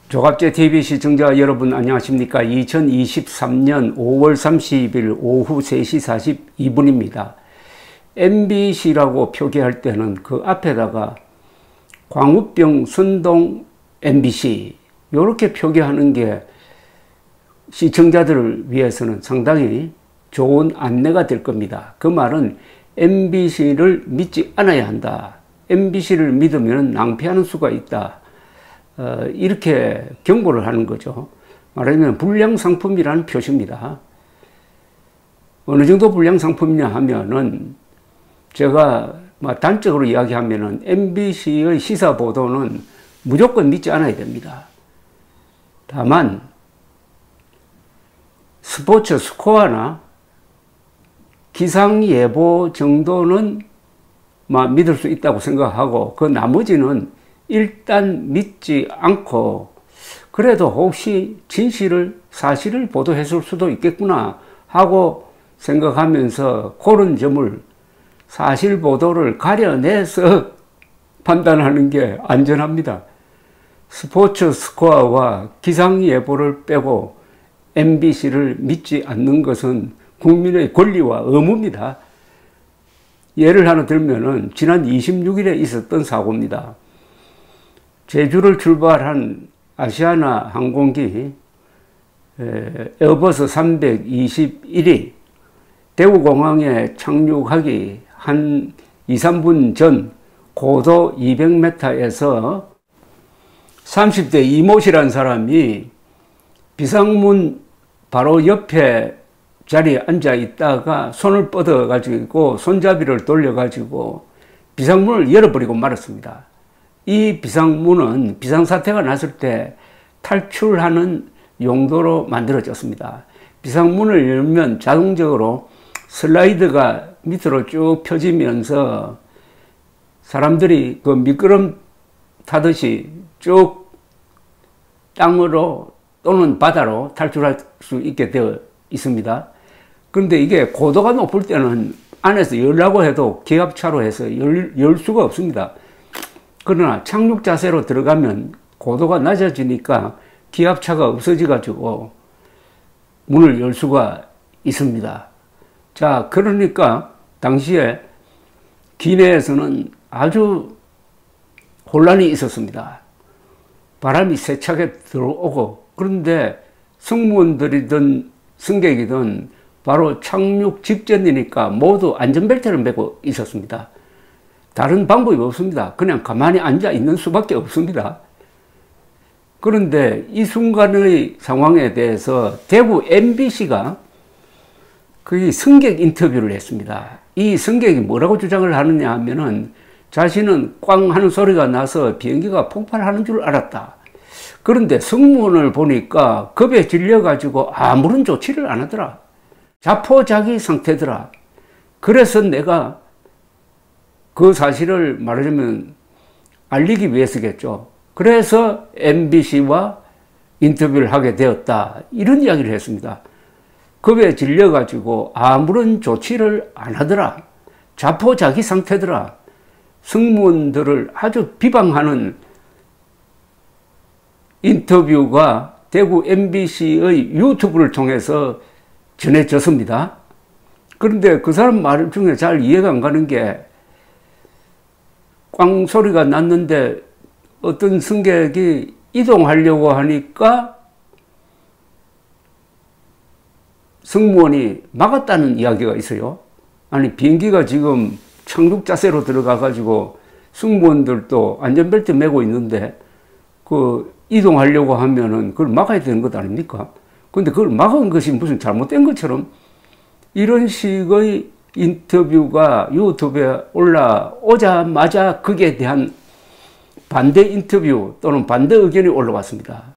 조갑제 TV 시청자 여러분 안녕하십니까. 2023년 5월 30일 오후 3시 42분입니다. MBC라고 표기할 때는 그 앞에다가 광우병 선동 MBC 이렇게 표기하는 게 시청자들을 위해서는 상당히 좋은 안내가 될 겁니다. 그 말은 MBC를 믿지 않아야 한다. MBC를 믿으면 낭패하는 수가 있다. 이렇게 경고를 하는 거죠. 말하자면 불량상품이라는 표시입니다. 어느 정도 불량상품이냐 하면은 제가 단적으로 이야기하면은 MBC의 시사 보도는 무조건 믿지 않아야 됩니다. 다만 스포츠 스코어나 기상예보 정도는 믿을 수 있다고 생각하고 그 나머지는 일단 믿지 않고 그래도 혹시 사실을 보도했을 수도 있겠구나 하고 생각하면서 그런 점을 사실 보도를 가려내서 판단하는 게 안전합니다. 스포츠 스코어와 기상예보를 빼고 MBC를 믿지 않는 것은 국민의 권리와 의무입니다. 예를 하나 들면은 지난 26일에 있었던 사고입니다. 제주를 출발한 아시아나 항공기 에어버스 321이 대구공항에 착륙하기 한 2~3분 전 고도 200m에서 30대 이모씨라는 사람이 비상문 바로 옆에 자리에 앉아 있다가 손을 뻗어 가지고 손잡이를 돌려 가지고 비상문을 열어버리고 말았습니다. 이 비상문은 비상사태가 났을 때 탈출하는 용도로 만들어졌습니다. 비상문을 열면 자동적으로 슬라이드가 밑으로 쭉 펴지면서 사람들이 그 미끄럼 타듯이 쭉 땅으로 또는 바다로 탈출할 수 있게 되어 있습니다. 그런데 이게 고도가 높을 때는 안에서 열라고 해도 기압차로 해서 열 수가 없습니다. 그러나 착륙 자세로 들어가면 고도가 낮아지니까 기압차가 없어져 가지고 문을 열 수가 있습니다. 자, 그러니까 당시에 기내에서는 아주 혼란이 있었습니다. 바람이 세차게 들어오고 그런데 승무원들이든 승객이든 바로 착륙 직전이니까 모두 안전벨트를 매고 있었습니다. 다른 방법이 없습니다. 그냥 가만히 앉아 있는 수밖에 없습니다. 그런데 이 순간의 상황에 대해서 대구 MBC가 그 승객 인터뷰를 했습니다. 이 승객이 뭐라고 주장을 하느냐 하면은 자신은 꽝 하는 소리가 나서 비행기가 폭발하는 줄 알았다. 그런데 승무원을 보니까 겁에 질려가지고 아무런 조치를 안 하더라. 자포자기 상태더라. 그래서 내가 그 사실을 말하자면 알리기 위해서겠죠. 그래서 MBC와 인터뷰를 하게 되었다. 이런 이야기를 했습니다. 겁에 질려가지고 아무런 조치를 안 하더라. 자포자기 상태더라. 승무원들을 아주 비방하는 인터뷰가 대구 MBC의 유튜브를 통해서 전해졌습니다. 그런데 그 사람 말 중에 잘 이해가 안 가는 게 꽝 소리가 났는데 어떤 승객이 이동하려고 하니까 승무원이 막았다는 이야기가 있어요. 아니 비행기가 지금 착륙 자세로 들어가 가지고 승무원들도 안전벨트 매고 있는데 그 이동하려고 하면은 그걸 막아야 되는 것 아닙니까? 근데 그걸 막은 것이 무슨 잘못된 것처럼 이런 식의 인터뷰가 유튜브에 올라오자마자 거기에 대한 반대 인터뷰 또는 반대 의견이 올라왔습니다.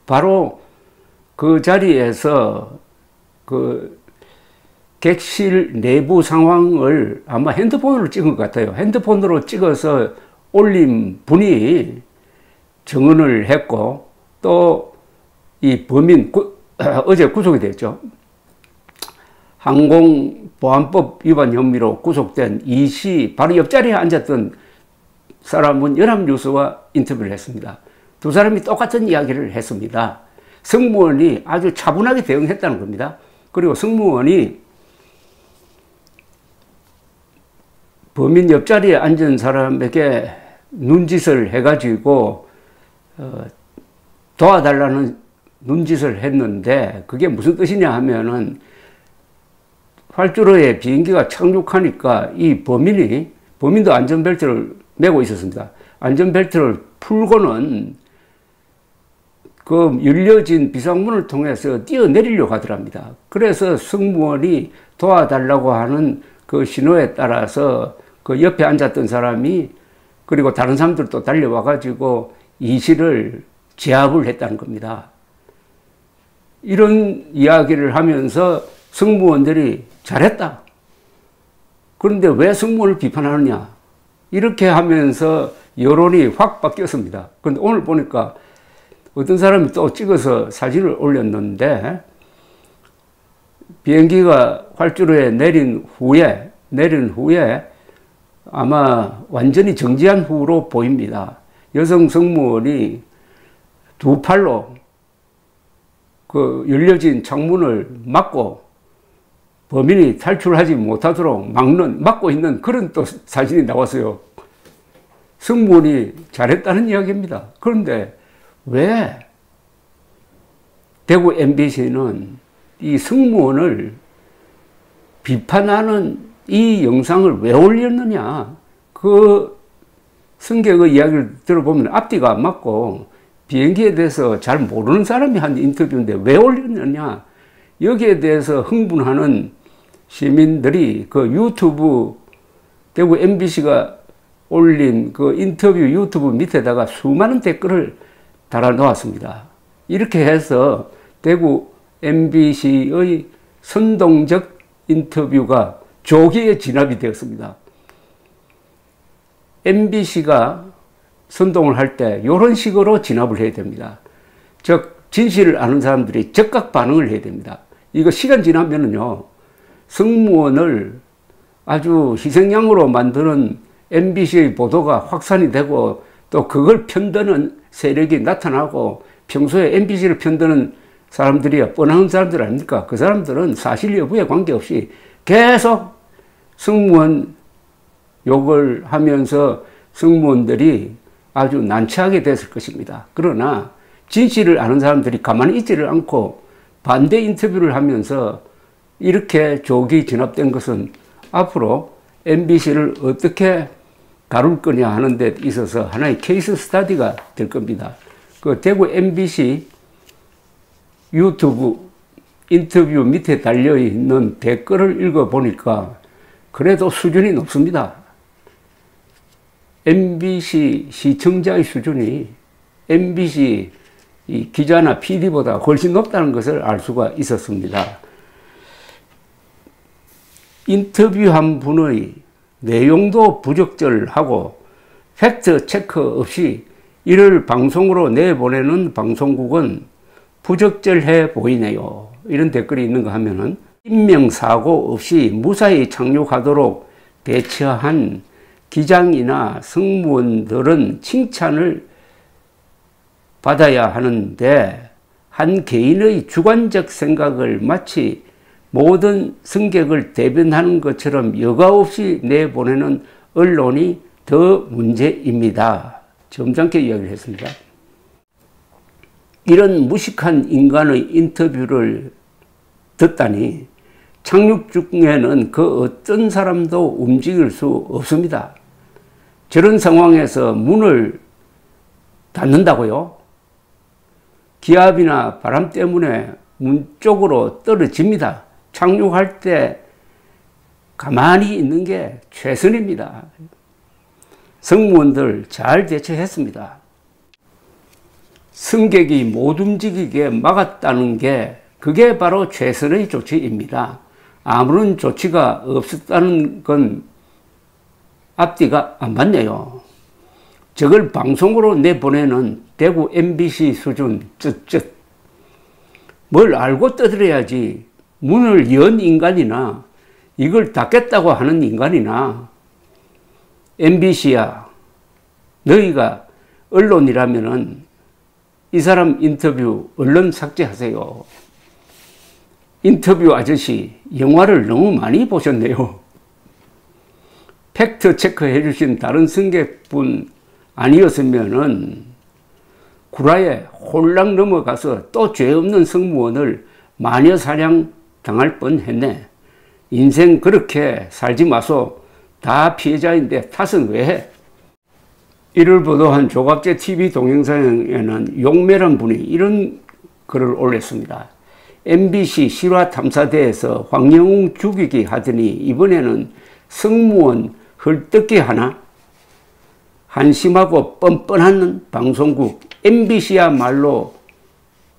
바로 그 자리에서 그 객실 내부 상황을 아마 핸드폰으로 찍은 것 같아요. 핸드폰으로 찍어서 올린 분이 증언을 했고 또 이 범인 어제 구속이 됐죠. 항공보안법 위반 혐의로 구속된 이 씨 바로 옆자리에 앉았던 사람은 연합뉴스와 인터뷰를 했습니다. 두 사람이 똑같은 이야기를 했습니다. 승무원이 아주 차분하게 대응했다는 겁니다. 그리고 승무원이 범인 옆자리에 앉은 사람에게 눈짓을 해가지고 도와달라는 눈짓을 했는데, 그게 무슨 뜻이냐 하면은 활주로에 비행기가 착륙하니까 이 범인도 안전벨트를 매고 있었습니다. 안전벨트를 풀고는 그 열려진 비상문을 통해서 뛰어내리려고 하더랍니다. 그래서 승무원이 도와달라고 하는 그 신호에 따라서 그 옆에 앉았던 사람이, 그리고 다른 사람들도 달려와가지고 이실을 제압을 했다는 겁니다. 이런 이야기를 하면서 승무원들이 잘했다. 그런데 왜 승무원을 비판하느냐. 이렇게 하면서 여론이 확 바뀌었습니다. 그런데 오늘 보니까 어떤 사람이 또 찍어서 사진을 올렸는데, 비행기가 활주로에 내린 후에 아마 완전히 정지한 후로 보입니다. 여성 승무원이 두 팔로 그 열려진 창문을 막고 범인이 탈출하지 못하도록 막고 있는 그런 또 사진이 나왔어요. 승무원이 잘했다는 이야기입니다. 그런데 왜 대구 MBC는 이 승무원을 비판하는 이 영상을 왜 올렸느냐. 그 승객의 이야기를 들어보면 앞뒤가 안 맞고 비행기에 대해서 잘 모르는 사람이 한 인터뷰인데 왜 올렸느냐. 여기에 대해서 흥분하는 시민들이 그 유튜브, 대구 MBC가 올린 그 인터뷰 유튜브 밑에다가 수많은 댓글을 달아 놓았습니다. 이렇게 해서 대구 MBC의 선동적 인터뷰가 조기에 진압이 되었습니다. MBC가 선동을 할 때 이런 식으로 진압을 해야 됩니다. 즉 진실을 아는 사람들이 즉각 반응을 해야 됩니다. 이거 시간 지나면은요, 승무원을 아주 희생양으로 만드는 MBC의 보도가 확산이 되고 또 그걸 편드는 세력이 나타나고, 평소에 MBC를 편드는 사람들이 뻔한 사람들 아닙니까? 그 사람들은 사실 여부에 관계없이 계속 승무원 욕을 하면서 승무원들이 아주 난처하게 됐을 것입니다. 그러나 진실을 아는 사람들이 가만히 있지를 않고 반대 인터뷰를 하면서 이렇게 조기 진압된 것은 앞으로 MBC를 어떻게 다룰 거냐 하는 데 있어서 하나의 케이스 스터디가 될 겁니다. 그 대구 MBC 유튜브 인터뷰 밑에 달려있는 댓글을 읽어보니까 그래도 수준이 높습니다. MBC 시청자의 수준이 MBC 이 기자나 PD보다 훨씬 높다는 것을 알 수가 있었습니다. 인터뷰한 분의 내용도 부적절하고 팩트 체크 없이 이를 방송으로 내보내는 방송국은 부적절해 보이네요. 이런 댓글이 있는가 하면은, 인명사고 없이 무사히 착륙하도록 대처한 기장이나 승무원들은 칭찬을 받아야 하는데, 한 개인의 주관적 생각을 마치 모든 승객을 대변하는 것처럼 여과 없이 내보내는 언론이 더 문제입니다. 점잖게 이야기를 했습니다. 이런 무식한 인간의 인터뷰를 듣다니 착륙 중에는 그 어떤 사람도 움직일 수 없습니다. 저런 상황에서 문을 닫는다고요? 기압이나 바람 때문에 문 쪽으로 떨어집니다. 착륙할 때 가만히 있는 게 최선입니다. 승무원들 잘 대처했습니다. 승객이 못 움직이게 막았다는 게 그게 바로 최선의 조치입니다. 아무런 조치가 없었다는 건 앞뒤가 안 맞네요. 저걸 방송으로 내보내는 대구 MBC 수준 쯧쯧. 뭘 알고 떠들어야지. 문을 연 인간이나 이걸 닫겠다고 하는 인간이나 MBC야 너희가 언론이라면은 이 사람 인터뷰 언론 삭제하세요. 인터뷰 아저씨 영화를 너무 많이 보셨네요. 팩트 체크해 주신 다른 승객분 아니었으면은 구라에 홀랑 넘어가서 또 죄 없는 승무원을 마녀 사냥 당할 뻔했네. 인생 그렇게 살지 마소. 다 피해자인데 탓은 왜 해? 이를 보도한 조갑제 TV 동영상에는 용매란 분이 이런 글을 올렸습니다. MBC 실화탐사대에서 황영웅 죽이기 하더니 이번에는 승무원 헐뜯기 하나? 한심하고 뻔뻔한 방송국 MBC야말로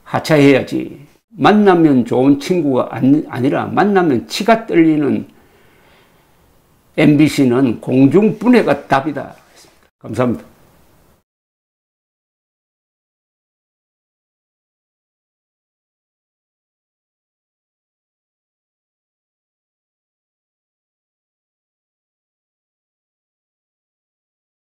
하차해야지. 만나면 좋은 친구가 아니라 만나면 치가 떨리는 MBC는 공중분해가 답이다. 감사합니다.